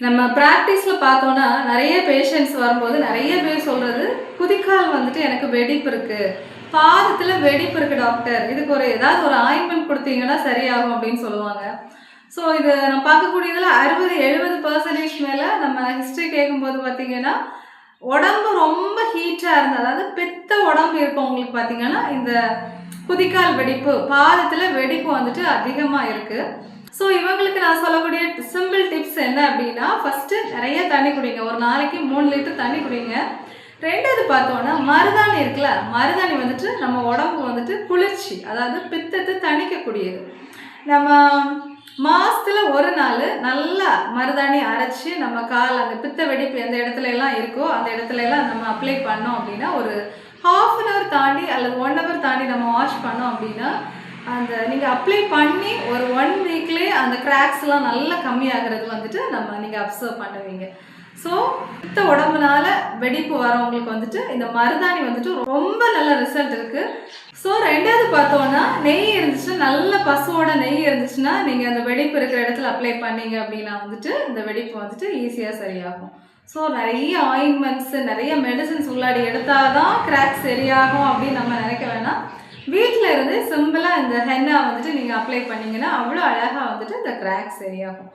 நம்ம பிராக்டிஸ்ல பார்த்தோம்னா, நெறைய பேஷண்ட்ஸ் வரும்போது நெறைய பேர் சொல்றது, "குதிக்கால் வந்துட்டு எனக்கு வெடிப்பு இருக்கு. பாதத்துல வெடிப்பு இருக்கு டாக்டர். இதுக்கு ஏதாவது ஒரு ஆயின்மென்ட் குடுத்தீங்கன்னா சரியாகும்." அப்படின்னு சொல்லுவாங்க. ஸோ இது நம்ம பார்க்கக்கூடியதுல 60, 70% மேல நம்ம ஹிஸ்டரி கேட்கும்போது பார்த்தீங்கன்னா, உடம்பு ரொம்ப ஹீட்டா இருந்து, அதாவது பித்த உடம்பு இருக்கவங்களுக்கு பார்த்தீங்கன்னா, இந்த குதிக்கால் வெடிப்பு, பாதத்துல வெடிப்பு வந்துட்டு அதிகமா இருக்கு. ஸோ இவங்களுக்கு நான் சொல்லக்கூடிய சிம்பிள் டிப்ஸ் என்ன அப்படின்னா, ஃபர்ஸ்ட்டு நெறைய தண்ணி குடிங்க. ஒரு நாளைக்கு 3 லிட்டர் தண்ணி குடிங்க. 2வது பார்த்தோம்னா, மருதாணி இருக்குல்ல, மருதாணி வந்துட்டு நம்ம உடம்புக்கு வந்துட்டு குளிர்ச்சி, அதாவது பித்தத்தை தணிக்கக்கூடியது. நம்ம மாசத்துல ஒரு நாள் நல்லா மருதாணி அரைச்சு நம்ம கால் அந்த பித்த வெடிப்பு எந்த இடத்துல எல்லாம் இருக்கோ அந்த இடத்துல எல்லாம் நம்ம அப்ளை பண்ணோம் அப்படின்னா, ஒரு 1/2 அன் ஹவர் தாண்டி அல்லது 1 ஹவர் தாண்டி நம்ம வாஷ் பண்ணோம் அப்படின்னா, அந்த நீங்கள் அப்ளை பண்ணி ஒரு 1 வீக்லேயே அந்த கிராக்ஸ்லாம் நல்லா கம்மியாகிறது வந்துட்டு நீங்கள் அப்சர்வ் பண்ணுவீங்க. ஸோ பித்த உடம்புனால வெடிப்பு வரவங்களுக்கு வந்துட்டு இந்த மருதாணி வந்துட்டு ரொம்ப நல்ல ரிசல்ட் இருக்குது. ஸோ 2வது பார்த்தோன்னா, நெய் இருந்துச்சுன்னா, நல்ல பசுவோட நெய் இருந்துச்சுன்னா, நீங்கள் அந்த வெடிப்பு இருக்கிற இடத்துல அப்ளை பண்ணீங்க அப்படின்னா வந்துட்டு இந்த வெடிப்பு வந்துட்டு ஈஸியாக சரியாகும். ஸோ நிறைய ஆயின்மெண்ட்ஸ், நிறைய மெடிசின்ஸ் உள்ளாடி எடுத்தால் தான் கிராக் சரியாகும் அப்படின்னு நம்ம நினைக்க வேணாம். வீட்டில் இருந்து சிம்பிளாக இந்த ஹென்னா வந்துட்டு நீங்கள் அப்ளை பண்ணிங்கன்னா அவ்வளோ அழகாக வந்துட்டு இந்த கிராக் சரியாகும்.